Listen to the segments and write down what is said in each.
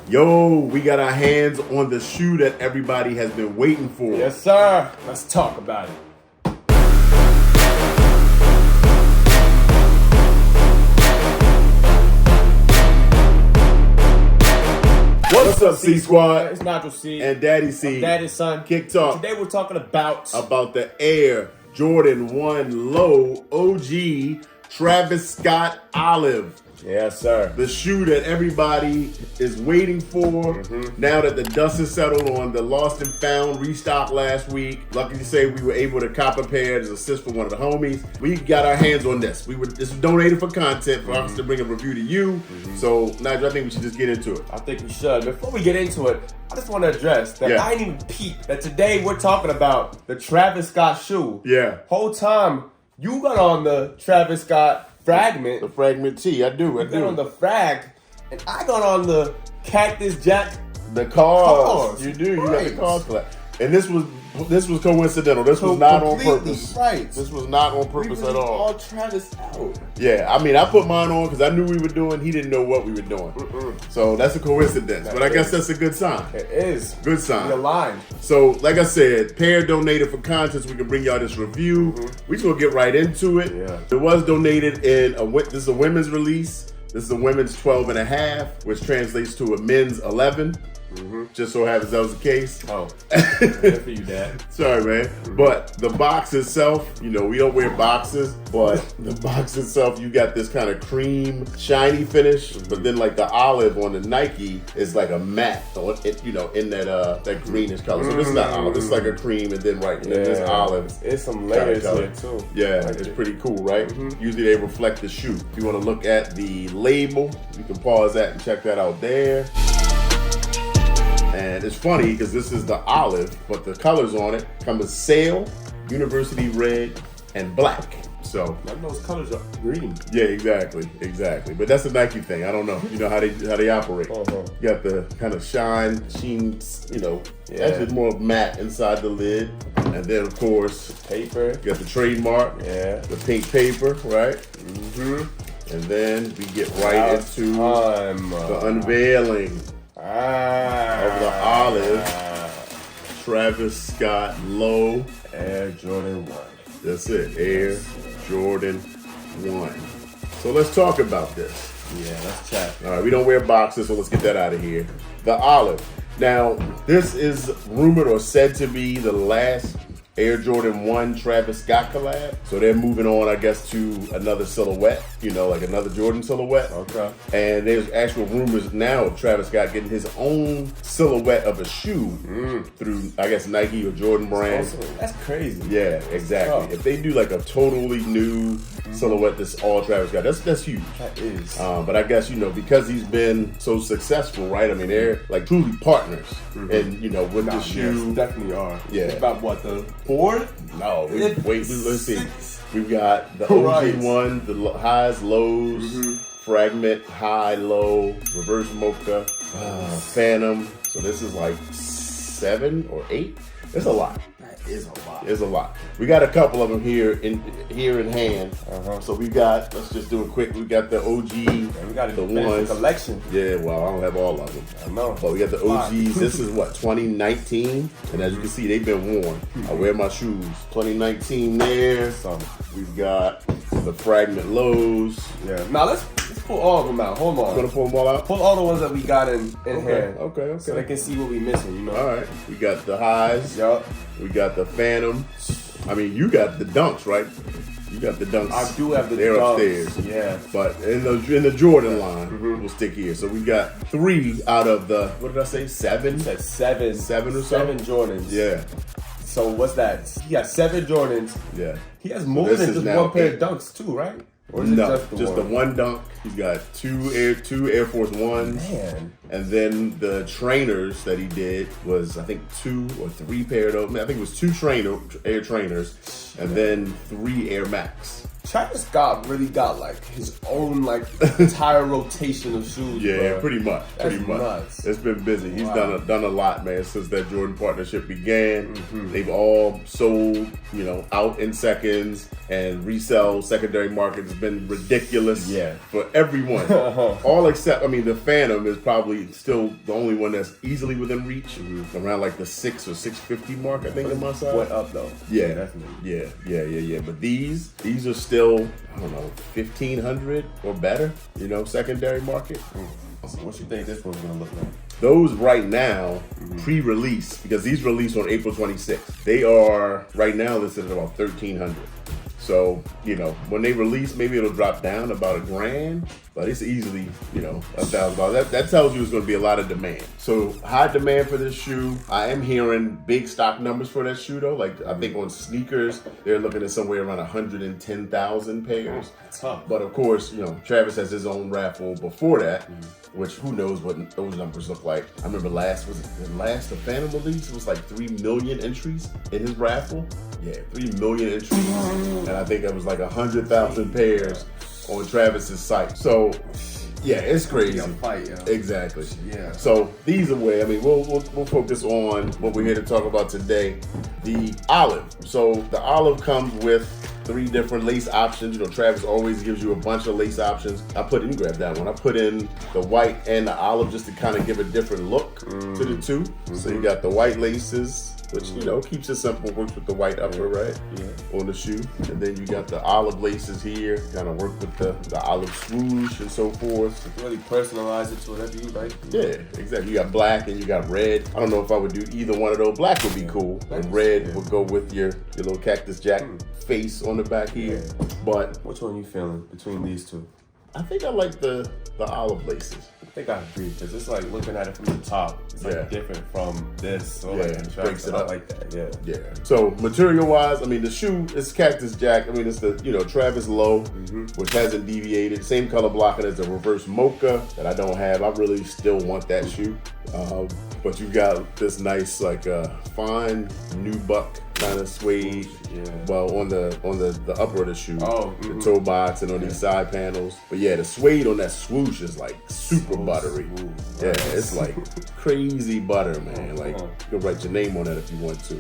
Yo, we got our hands on the shoe that everybody has been waiting for. Yes, sir. Let's talk about it. What's up, C Squad? It's Nigel C. And Daddy C. Daddy's son. Kick Talk. Today we're talking about the Air Jordan 1 Low OG Travis Scott Olive. Yes, sir. The shoe that everybody is waiting for. Now that the dust is settled on the lost and found restock last week. Lucky to say we were able to cop a pair as an assist from one of the homies. We got our hands on this. This was donated for content for us to bring a review to you. So, Nigel, I think we should just get into it. I think we should. Before we get into it, I just want to address that I didn't even peep that today we're talking about the Travis Scott shoe. Yeah. Whole time you got on the Travis Scott fragment. The fragment T, I do. You got on the frag, and I got on the Cactus Jack. The cars. Cars. You do. Right. You got the cars collect. And this was coincidental. This was not on purpose. Right. This was not on purpose at all. All Travis out. Yeah, I mean, I put mine on because I knew we were doing. He didn't know what we were doing. So that's a coincidence. But I guess that's a good sign. It is. Good sign. You're lying. So, like I said, pair donated for content so we can bring y'all this review. We just gonna get right into it. Yeah. It was donated in this is a women's release. This is a women's 12 and a half, which translates to a men's 11. Just so happens that was the case. Oh, good for you, Dad. Sorry, man. But the box itself, you know, we don't wear boxes, but the box itself, you got this kind of cream, shiny finish, but then like the olive on the Nike is like a matte, you know, in that greenish color. So this is not olive, it's like a cream, and then this olive. It's some layers here too. Yeah, it's pretty cool, right? Usually they reflect the shoe. If you want to look at the label, you can pause that and check that out there. And it's funny because this is the olive, but the colors on it come as sail, university red, and black. So none of those colors are green. Yeah, exactly. But that's a Nike thing. I don't know. You know how they operate. You got the kind of sheen, you know, actually more matte inside the lid. And then of course, paper. You got the trademark. Yeah. The pink paper, right? And then we get right into the unveiling of the olive Travis Scott Low Air Jordan 1. That's it, Air Jordan 1. So let's talk about this. Yeah, let's chat. All right, we don't wear boxes, so let's get that out of here. The olive. Now, this is rumored or said to be the last Air Jordan 1 Travis Scott collab. So they're moving on, I guess, to another silhouette, you know, like another Jordan silhouette. Okay. And there's actual rumors now of Travis Scott getting his own silhouette of a shoe through, I guess, Nike or Jordan brand. That's crazy. Yeah, exactly. If they do like a totally new silhouette that's all Travis Scott, that's huge. That is. But I guess, you know, because he's been so successful, right? I mean, they're like truly partners. And, you know, with the shoe. Yes, definitely are. Yeah. It's about what, the 4? No, let's see. We've got the OG one, the highs, lows, fragment, high, low, reverse mocha, phantom. So this is like 7 or 8. It's a lot. That is a lot. It's a lot. We got a couple of them here in hand. So we got, let's just do it quick. We got the OG, we got the ones. Collection. Yeah, well, I don't have all of them. I know. But we got the OGs. This is what, 2019? And as you can see, they've been worn. I wear my shoes. 2019 there. So we've got the fragment lows. Yeah. Now let's pull all of them out. Hold on. You gonna pull them all out? Pull all the ones that we got in hand. Okay. So they can see what we missing, you know? All right. We got the highs. Yup. We got the phantom. I mean, you got the dunks, right? You got the dunks. I do have the They're dunks. upstairs. Yeah. But in the Jordan line, we'll stick here. So we got 3 out of the, what did I say, 7? You said 7. 7 or so? 7 Jordans. Yeah. So what's that? He got 7 Jordans. Yeah. He has more than just one pair of dunks too, right? Or is it just the one dunk? He's got 2 Air Force Ones. Man. And then the trainers that he did was, I think, 2 or 3 pair of those. I think it was 2 Air trainers, and then 3 Air Max. Travis Scott really got like his own like entire rotation of shoes. Yeah, bro. pretty much. That's Pretty much. nuts. It's been busy. He's done a lot, man, since that Jordan partnership began. They've all sold, out in seconds, and resell secondary market has been ridiculous. For everyone. All except, the Phantom is probably still the only one that's easily within reach. Around like the 6 or 650 mark, I think, on my side. Went up though. Yeah, definitely. Yeah. But these are still, I don't know, 1,500 or better, secondary market. So what you think this one's gonna look like? Those right now, pre-release, because these released on April 26th, they are right now listed at about 1,300. So, when they release, maybe it'll drop down about $1,000, but it's easily, $1,000. That tells you it's going to be a lot of demand. So, high demand for this shoe. I am hearing big stock numbers for that shoe, though. Like, I think on sneakers, they're looking at somewhere around 110,000 pairs. Tough. But of course, Travis has his own raffle before that, which who knows what those numbers look like. I remember the Phantom release, it was like 3 million entries in his raffle. Yeah, 3 million entries. And I think it was like 100,000 pairs on Travis's site. So, yeah, it's crazy. Fight, yo. Exactly. Yeah. So these are where, we'll focus on what we're here to talk about today. The olive. So the olive comes with 3 different lace options. Travis always gives you a bunch of lace options. You grab that one. I put in the white and the olive just to kind of give a different look to the two. So you got the white laces, which, keeps it simple, works with the white upper, right? Yeah. On the shoe. And then you got the olive laces here, kind of work with the olive swoosh and so forth. You can really personalize it to whatever you like. Yeah, exactly. You got black and you got red. I don't know if I would do either one of those. Black would be cool. And red would go with your little Cactus Jack face on the back here. But which one you feeling between these two? I think I like the olive laces. I think I agree, because it's like looking at it from the top. It's like different from this. So breaks it up. I like that. Yeah. So material wise, the shoe is Cactus Jack. It's the Travis Low, which hasn't deviated. Same color blocking as the reverse mocha that I don't have. I really still want that shoe. But you got this nice fine nubuck kind of suede. Well, on the upper of the shoe, the toe box, and on these side panels. But yeah, the suede on that swoosh is like super buttery. Yeah, it's like crazy butter, man. Like you can write your name on that if you want to.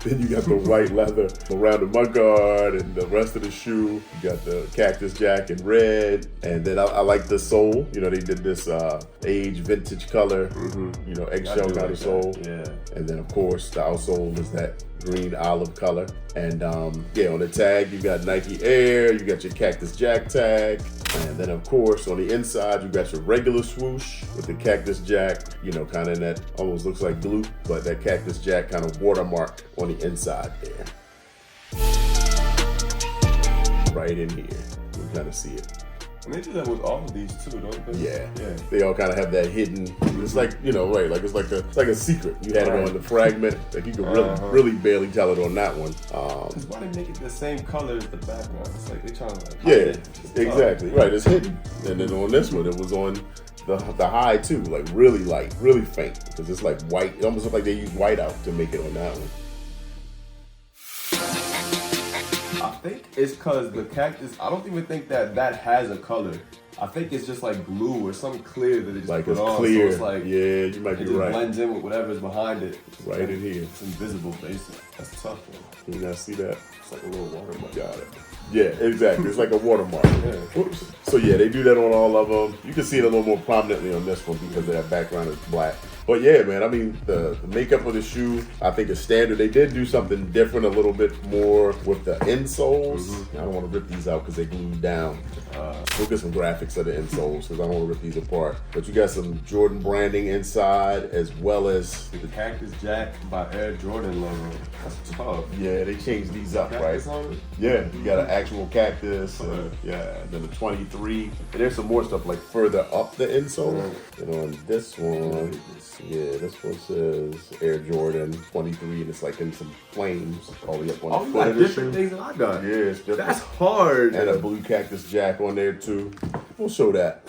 Then you got the white leather around the mudguard and the rest of the shoe. You got the Cactus Jack in red, and then I like the sole. They did this age vintage color, eggshell kind of sole. Yeah, and then of course the outsole is that green olive color. And on the tag you got Nike Air, you got your Cactus Jack tag, and then of course on the inside you got your regular swoosh with the Cactus Jack, kind of in that almost looks like blue, but that Cactus Jack kind of watermark on the inside there. Right in here, you kind of see it. And they do that with all of these too, don't they? Yeah. They all kind of have that hidden. It's like right, like it's like a secret. You had it on the fragment, like you could really barely tell it on that one. That's why they make it the same color as the background. It's like they trying to hide it. Exactly. Right, it's hidden. And then on this one, it was on the high too, like really light, really faint, because it's like white. It almost looks like they used white out to make it on that one. I think it's because the Cactus, I don't even think that has a color. I think it's just like glue or something clear that it just like put it's on. Clear. So it's like, you might be right. It blends in with whatever's behind it. Right in here. It's invisible, basically. That's tough, man. Can you not see that? It's like a little watermark. Got it. Yeah, exactly. It's like a watermark. Oops. So yeah, they do that on all of them. You can see it a little more prominently on this one because that background is black. But yeah, man, the makeup of the shoe, I think is standard. They did do something different a little bit more with the insoles. I don't want to rip these out because they're glued down. We'll get some graphics of the insoles because I don't want to rip these apart. But you got some Jordan branding inside as well as the Cactus Jack by Air Jordan logo. That's tough. Yeah, they changed these up, right? Yeah, you got an actual cactus. Then the 23. And there's some more stuff like further up the insole. And on this one, this one says Air Jordan 23, and it's like in some flames all the way up on the foot of the shoe. Different things than I got. Yeah, it's different. That's hard. And a blue Cactus Jack on there too. We'll show that.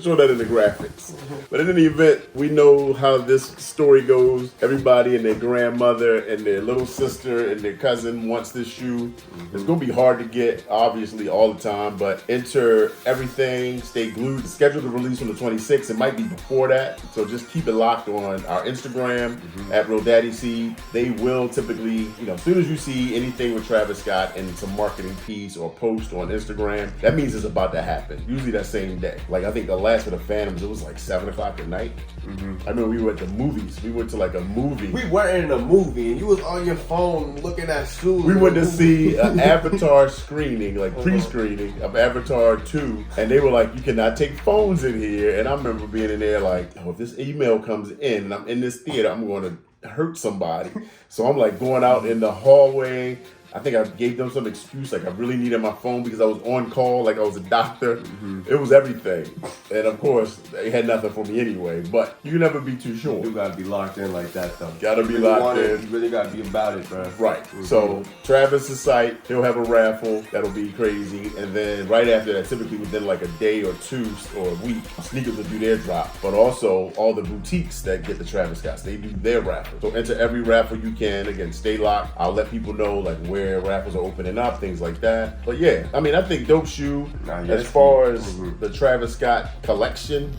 Show that in the graphics. But in any event, we know how this story goes. Everybody and their grandmother and their little sister and their cousin wants this shoe. It's going to be hard to get, obviously, all the time, but enter everything. Stay glued. It's scheduled to release on the 26th. It might be before that. So just keep it locked on our Instagram at Real Daddy Seed. They will typically, as soon as you see anything with Travis Scott and some marketing piece or post on Instagram, that means it's about to happen. Usually that same day. Like I think the last of the Phantoms, it was like 7 o'clock at night. I remember we were at the movies. We went to like a movie. We weren't in a movie and you was on your phone looking at shoes. We went to see an Avatar screening, like pre-screening of Avatar 2. And they were like, you cannot take phones in here. And I remember being in there like, oh, if this email comes in and I'm in this theater, I'm going to hurt somebody. So I'm like going out in the hallway. I think I gave them some excuse, like I really needed my phone because I was on call, like I was a doctor. It was everything. And of course, they had nothing for me anyway, but you can never be too sure. You gotta be locked in like that though. Gotta be locked in. You really gotta be about it, bro. Right. So Travis's site, he'll have a raffle. That'll be crazy. And then right after that, typically within like a day or two or a week, sneakers will do their drop. But also all the boutiques that get the Travis Scotts, they do their raffle. So enter every raffle you can. Again, stay locked. I'll let people know like where raffles are opening up, things like that. But yeah, I mean, I think dope shoe. As far as the Travis Scott collection,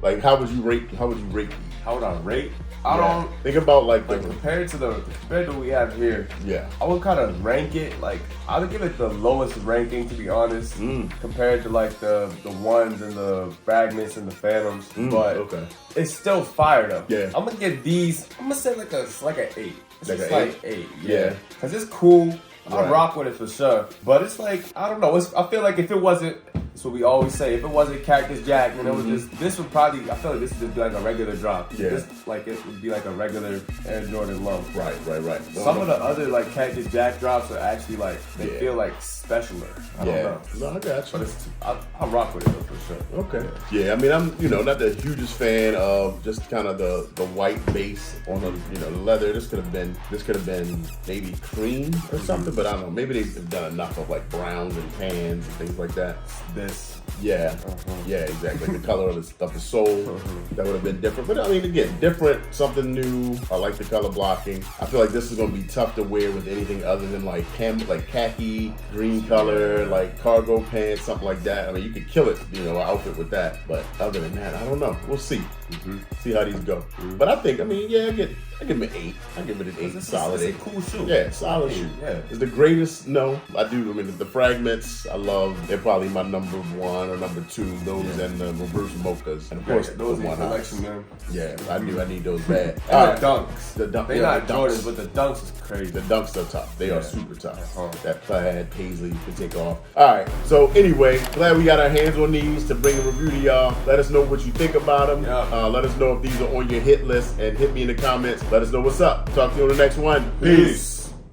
like how would you rate? How would you rate? How would I rate? I don't think about like compared to what we have here. Yeah, I would kind of rank it like I would give it the lowest ranking to be honest, compared to like the ones and the fragments and the Phantoms. But it's still fire though. Yeah, I'm gonna give these. I'm gonna say like an 8. It's like 8. Yeah, because it's cool. I rock with it for sure. But it's like, I don't know. I feel like if it wasn't, that's what we always say, if it wasn't Cactus Jack, then it would just, this would probably, I feel like this would just be like a regular drop. Yeah. This, like, it would be like a regular Air Jordan low. Right. Some of the other, like, Cactus Jack drops are actually, like, they feel, like, specialer. I don't know. No, I got you. But I rock with it, though, for sure. Okay. Yeah, I mean, I'm, not the hugest fan of just kind of the white base on the, the leather. This could have been maybe cream or something, but I don't know. Maybe they've done enough of, like, browns and tans and things like that. Yeah, exactly. Like the color of the sole, that would have been different. But I mean, again, different, something new. I like the color blocking. I feel like this is going to be tough to wear with anything other than like khaki, green color, like cargo pants, something like that. I mean, you could kill it, an outfit with that. But other than that, I don't know. We'll see. See how these go. But I think, I give it an 8. I give it an 8. Solid 8. It's a cool shoe. Yeah, solid shoe. Yeah. Is the greatest? No, I do. I mean, the fragments, I love. They're probably my number 1 or number 2. Those and the reverse mochas. And of course, those are collection, man. Yeah, I do. I need those bad. And the dunks. The dunks. They're not Jordans, but the dunks is crazy. The dunks are tough. They are super tough. That plaid paisley you can take off. All right. So anyway, glad we got our hands on these to bring a review to y'all. Let us know what you think about them. Yeah. Let us know if these are on your hit list and hit me in the comments. Let us know what's up. Talk to you on the next one. Peace.